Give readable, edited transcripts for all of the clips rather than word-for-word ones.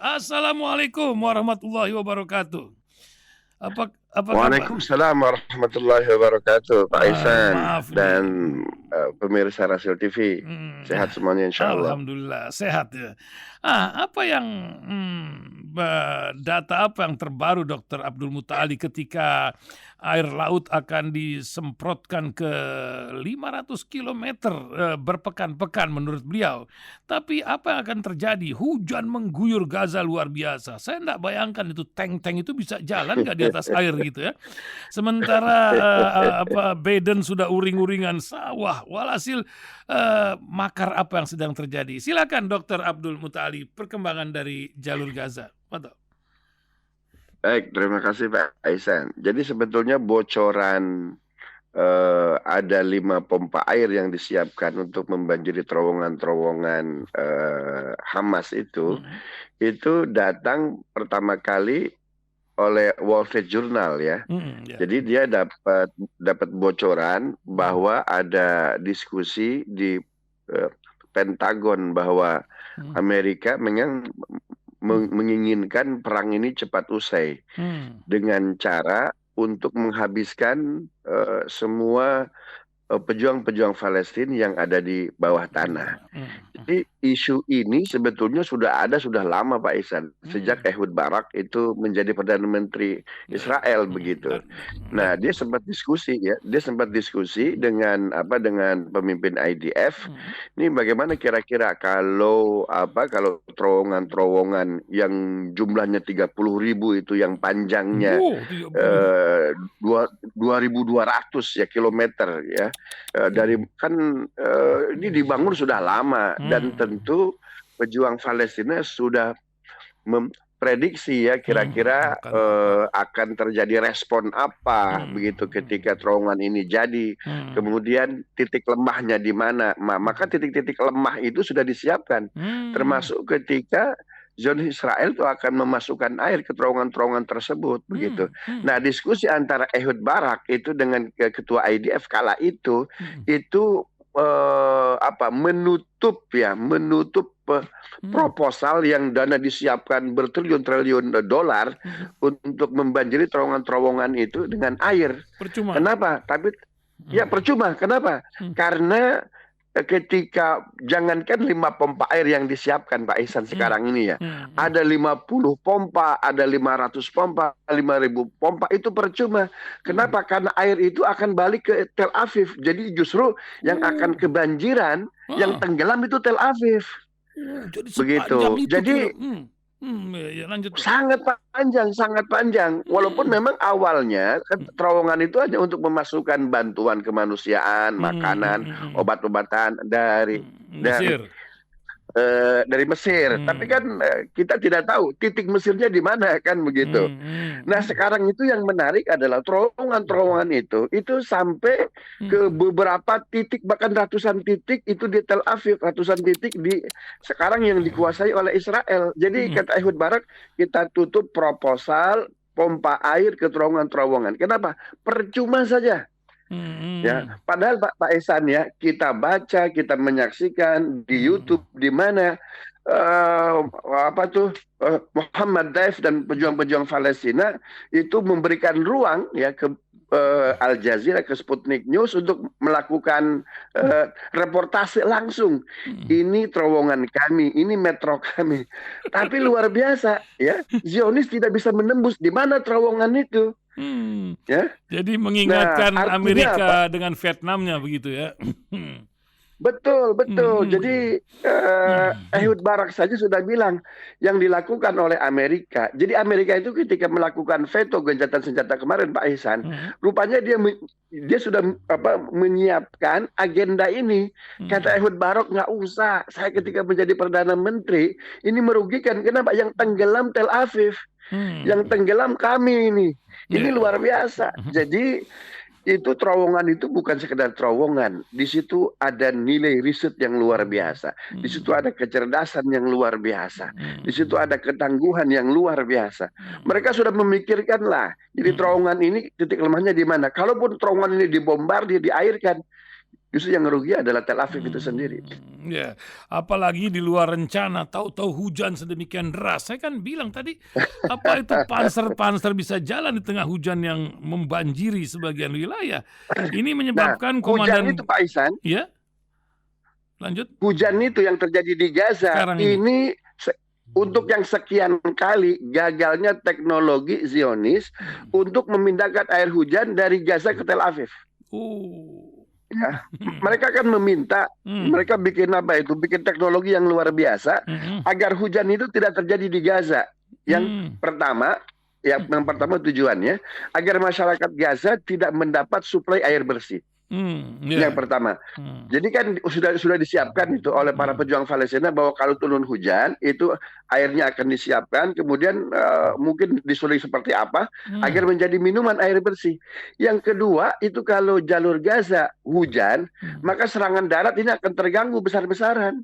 Assalamualaikum warahmatullahi wabarakatuh. Apa kabar? Waalaikumsalam warahmatullahi wabarakatuh, Pak Ihsan Maaf dan nih. pemirsa Rasil TV. Ya, Sehat semuanya insya Allah. alhamdulillah sehat ya. Apa yang data apa yang terbaru Dokter Abdul Muta'ali ketika air laut akan disemprotkan ke 500 kilometer berpekan-pekan menurut beliau. Tapi apa yang akan terjadi? Hujan mengguyur Gaza luar biasa. Saya tidak bayangkan itu tank-tank itu bisa jalan nggak di atas air gitu ya. Sementara Biden sudah uring-uringan sawah. Walhasil makar apa yang sedang terjadi. Silakan Dokter Abdul Muta'ali, perkembangan dari jalur Gaza. Betul. Baik, terima kasih Pak Ihsan. Jadi sebetulnya bocoran ada 5 pompa air yang disiapkan untuk membanjiri terowongan-terowongan Hamas itu datang pertama kali oleh Wall Street Journal ya. Jadi dia dapat bocoran bahwa ada diskusi di Pentagon bahwa Amerika menginginkan perang ini cepat usai dengan cara untuk menghabiskan semua pejuang-pejuang Palestina yang ada di bawah tanah. Jadi isu ini sebetulnya sudah lama Pak Ihsan, sejak Ehud Barak itu menjadi Perdana Menteri Israel begitu. Nah, dia sempat diskusi dengan pemimpin IDF. Ini bagaimana kira-kira kalau terowongan-terowongan yang jumlahnya 30.000 itu yang panjangnya 2.200 ya kilometer ya. Ini dibangun sudah lama dan tentu pejuang Palestina sudah memprediksi ya kira-kira akan terjadi respon apa begitu ketika terowongan ini jadi. Kemudian titik lemahnya di mana? Maka titik-titik lemah itu sudah disiapkan, termasuk ketika Zionis Israel itu akan memasukkan air ke terowongan-terowongan tersebut begitu. Nah, diskusi antara Ehud Barak itu dengan ketua IDF kala itu menutup proposal yang dana disiapkan bertriliun-triliun dolar untuk membanjiri terowongan-terowongan itu dengan air. Percuma. Kenapa? Percuma. Kenapa? Karena ketika jangankan 5 pompa air yang disiapkan Pak Ihsan sekarang ini ya, ada 50 pompa, ada 500 pompa, 5.000 pompa, itu percuma. Kenapa? Karena air itu akan balik ke Tel Aviv. Jadi justru yang akan kebanjiran, yang tenggelam itu Tel Aviv. Begitu. Jadi lanjut. Sangat panjang. Walaupun memang awalnya terowongan itu hanya untuk memasukkan bantuan kemanusiaan, makanan, obat-obatan dari Mesir. Tapi kan kita tidak tahu titik Mesirnya di mana kan begitu. Nah, sekarang itu yang menarik adalah terowongan-terowongan itu sampai ke beberapa titik, bahkan ratusan titik itu di Tel Aviv, ratusan titik sekarang yang dikuasai oleh Israel. Jadi kata Ehud Barak, kita tutup proposal pompa air ke terowongan-terowongan. Kenapa? Percuma saja. Ya, padahal Pak Ihsan ya, kita baca, kita menyaksikan di YouTube di mana Muhammad Daif dan pejuang-pejuang Palestina itu memberikan ruang ya ke Al Jazeera, ke Sputnik News untuk melakukan reportase langsung. Ini terowongan kami, ini metro kami. Tapi luar biasa ya, Zionis tidak bisa menembus di mana terowongan itu. Ya? Jadi mengingatkan Amerika dengan Vietnamnya begitu ya. Betul. Jadi Ehud Barak saja sudah bilang yang dilakukan oleh Amerika. Jadi Amerika itu ketika melakukan veto gencatan senjata kemarin Pak Ihsan, rupanya dia sudah menyiapkan agenda ini. Kata Ehud Barak, nggak usah. Saya ketika menjadi Perdana Menteri, ini merugikan. Kenapa? Yang tenggelam Tel Aviv. Yang tenggelam kami ini. Ini luar biasa. Jadi itu terowongan itu bukan sekedar terowongan. Di situ ada nilai riset yang luar biasa. Di situ ada kecerdasan yang luar biasa. Di situ ada ketangguhan yang luar biasa. Mereka sudah memikirkan lah. Jadi terowongan ini titik lemahnya di mana. Kalaupun terowongan ini dibombardir, diairkan, Justru yang rugi adalah Tel Aviv itu sendiri. Ya, apalagi di luar rencana, tahu-tahu hujan sedemikian deras. Saya kan bilang tadi, apa itu panser-panser bisa jalan di tengah hujan yang membanjiri sebagian wilayah. Ini Nah, menyebabkan hujan itu komandan, Pak Ihsan, ya, lanjut hujan itu yang terjadi di Gaza sekarang ini. ini untuk yang sekian kali gagalnya teknologi Zionis untuk memindahkan air hujan dari Gaza ke Tel Aviv. Oh, Ya, mereka kan meminta, mereka bikin apa itu, bikin teknologi yang luar biasa agar hujan itu tidak terjadi di Gaza. Yang pertama, yang pertama tujuannya agar masyarakat Gaza tidak mendapat suplai air bersih. Yang pertama. Jadi kan sudah disiapkan itu oleh para pejuang Palestina bahwa kalau turun hujan itu airnya akan disiapkan, kemudian mungkin disuling seperti apa agar menjadi minuman air bersih. Yang kedua itu kalau jalur Gaza hujan, maka serangan darat ini akan terganggu besar-besaran.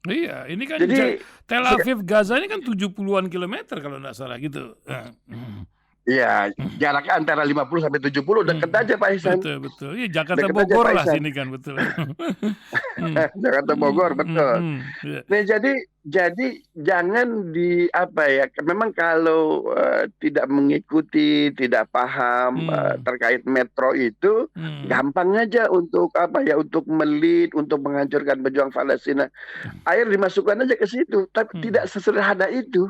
Iya, ini kan Jadi Tel Aviv Gaza ini kan 70-an kilometer kalau nggak salah gitu. ya, jaraknya antara 50 sampai 70 dekat aja Pak Ihsan. Betul, betul. Iya, Jakarta Dekat aja Bogor Pak lah Ihsan. sini kan, betul. Jakarta Bogor, betul. Iya. Nah, jadi jangan di apa ya? Memang kalau tidak mengikuti, tidak paham terkait metro itu, gampang aja untuk apa ya? Untuk melit, untuk menghancurkan pejuang Palestina. Air dimasukkan aja ke situ, tapi tidak sesederhana itu.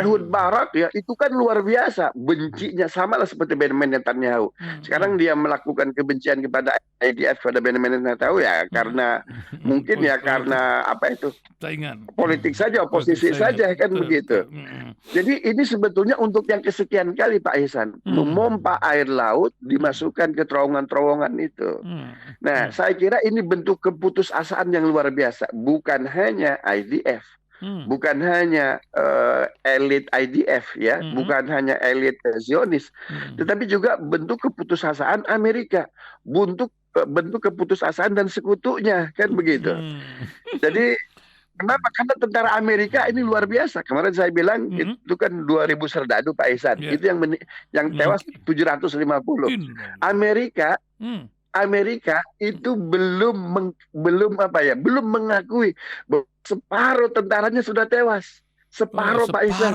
Ehud Barak ya, itu kan luar biasa. Bencinya sama lah seperti Benjamin Netanyahu. Sekarang dia melakukan kebencian kepada IDF, pada Benjamin Netanyahu ya karena mungkin ya karena apa itu? Saingan. Politik saja, oposisi saja kan begitu. Jadi ini sebetulnya untuk yang kesekian kali Pak Ihsan memompa air laut dimasukkan ke terowongan-terowongan itu. Nah, saya kira ini bentuk keputusasaan yang luar biasa, bukan hanya IDF, bukan hanya elit IDF ya, bukan hanya elit Zionis, tetapi juga bentuk keputusasaan Amerika, bentuk keputusasaan dan sekutunya kan begitu. Jadi kenapa? Karena tentara Amerika ini luar biasa. Kemarin saya bilang itu kan 2.000 serdadu Pak Ihsan. Itu yang tewas 750. Amerika itu belum mengakui bahwa separuh tentaranya sudah tewas. Separuh Pak Ihsan.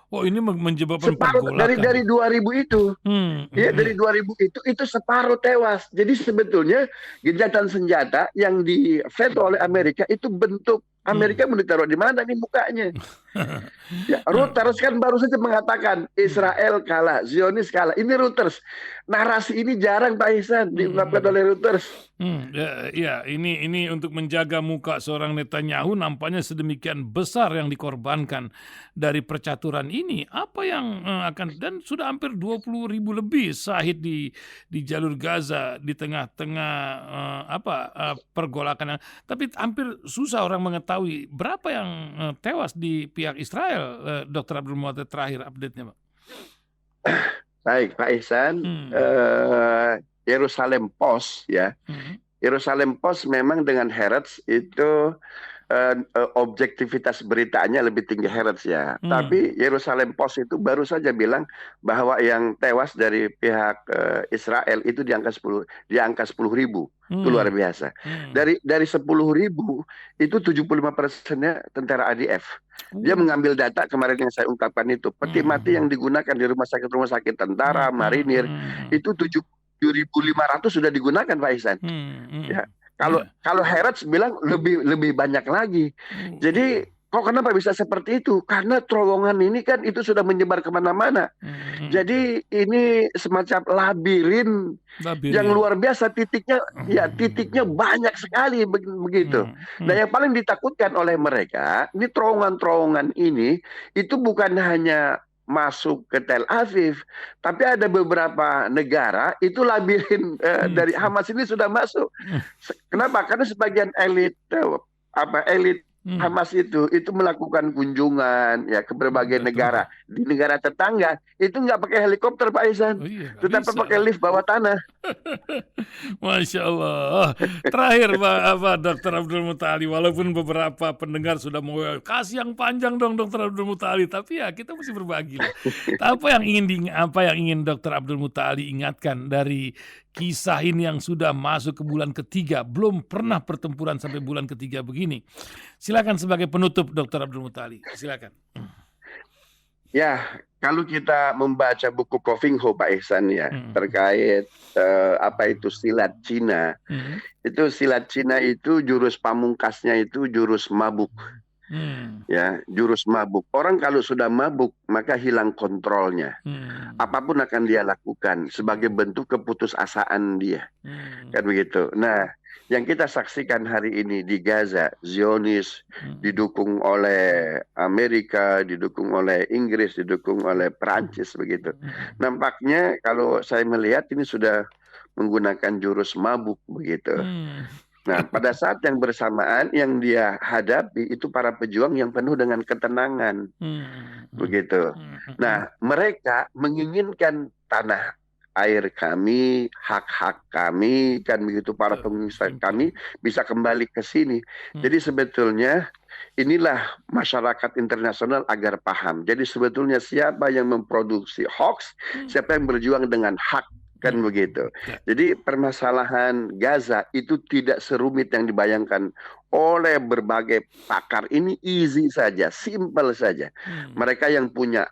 Oh, ini menyebabkan separuh dari 2.000 itu. Ya, dari 2.000 itu separuh tewas. Jadi sebetulnya gencatan senjata yang diveto oleh Amerika itu bentuk Amerika mau ditaruh di mana nih mukanya? Ya, Reuters kan baru saja mengatakan Israel kalah, Zionis kalah. Ini Reuters. Narasi ini jarang Pak Ihsan diungkapkan oleh Reuters. Ya, ini untuk menjaga muka seorang Netanyahu nampaknya sedemikian besar yang dikorbankan dari percaturan ini. Apa yang akan, dan sudah hampir 20.000 lebih syahid di jalur Gaza di tengah-tengah pergolakan. Tapi hampir susah orang mengetahui berapa yang tewas di pihak Israel. Dr. Abdul Muatir, terakhir update-nya, Pak. Baik, Pak Ihsan. Yerusalem Post ya. Yerusalem Post memang dengan Haaretz itu objektivitas beritanya lebih tinggi Haaretz ya. Tapi Yerusalem Post itu baru saja bilang bahwa yang tewas dari pihak Israel itu di angka 10.000. Itu luar biasa. Dari 10.000 itu 75%-nya tentara ADF. Dia mengambil data kemarin yang saya ungkapkan itu. Peti mati yang digunakan di rumah sakit tentara, marinir itu 7.500 sudah digunakan Pak Ihsan. Ya. Kalau Haaretz bilang lebih banyak lagi. Jadi kenapa bisa seperti itu? Karena terowongan ini kan itu sudah menyebar kemana-mana. Jadi ini semacam labirin yang luar biasa, titiknya banyak sekali begitu. Nah, yang paling ditakutkan oleh mereka, ini terowongan-terowongan ini itu bukan hanya masuk ke Tel Aviv, tapi ada beberapa negara itu labirin dari Hamas ini sudah masuk. Kenapa? Karena sebagian elit Hamas itu melakukan kunjungan ya ke berbagai negara. Di negara tetangga itu nggak pakai helikopter Pak Ihsan, tetapi pakai lift bawah tanah. Masya Allah. Terakhir Dokter Abdul Mutali, walaupun beberapa pendengar sudah mau kasih yang panjang dong Dokter Abdul Mutali, tapi ya kita mesti berbagi lah. Apa yang ingin Dokter Abdul Mutali ingatkan dari kisah ini yang sudah masuk ke bulan ketiga, belum pernah pertempuran sampai bulan ketiga begini. Silakan sebagai penutup Dokter Abdul Mutali. Silakan. Ya, kalau kita membaca buku Koving Ho Pak Ihsan ya, terkait apa itu silat Cina, itu silat Cina itu jurus pamungkasnya itu jurus mabuk. Ya, jurus mabuk. Orang kalau sudah mabuk maka hilang kontrolnya. Apapun akan dia lakukan sebagai bentuk keputusasaan dia. Kan begitu. Nah, yang kita saksikan hari ini di Gaza, Zionis didukung oleh Amerika, didukung oleh Inggris, didukung oleh Perancis begitu. Nampaknya kalau saya melihat ini sudah menggunakan jurus mabuk begitu. Nah, pada saat yang bersamaan yang dia hadapi itu para pejuang yang penuh dengan ketenangan. Begitu. Nah, mereka menginginkan tanah air kami, hak-hak kami, kan begitu, para pengusaha kami bisa kembali ke sini. Jadi sebetulnya inilah masyarakat internasional agar paham. Jadi sebetulnya siapa yang memproduksi hoax, siapa yang berjuang dengan hak, kan begitu. Jadi permasalahan Gaza itu tidak serumit yang dibayangkan oleh berbagai pakar. Ini easy saja, simple saja. Mereka yang punya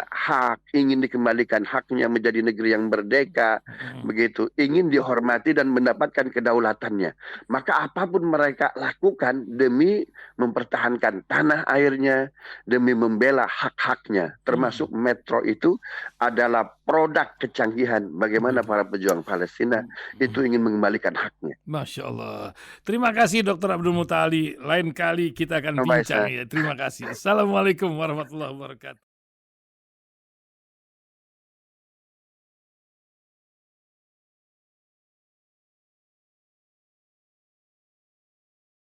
hak, ingin dikembalikan haknya menjadi negeri yang merdeka, begitu, ingin dihormati dan mendapatkan kedaulatannya. Maka apapun mereka lakukan demi mempertahankan tanah airnya, demi membela hak-haknya, termasuk metro itu adalah produk kecanggihan bagaimana para pejuang Palestina itu ingin mengembalikan haknya. Masya Allah. Terima kasih Dokter Abdul Mutali. Lain kali kita akan bincang ya. Terima kasih. Assalamualaikum warahmatullahi wabarakatuh.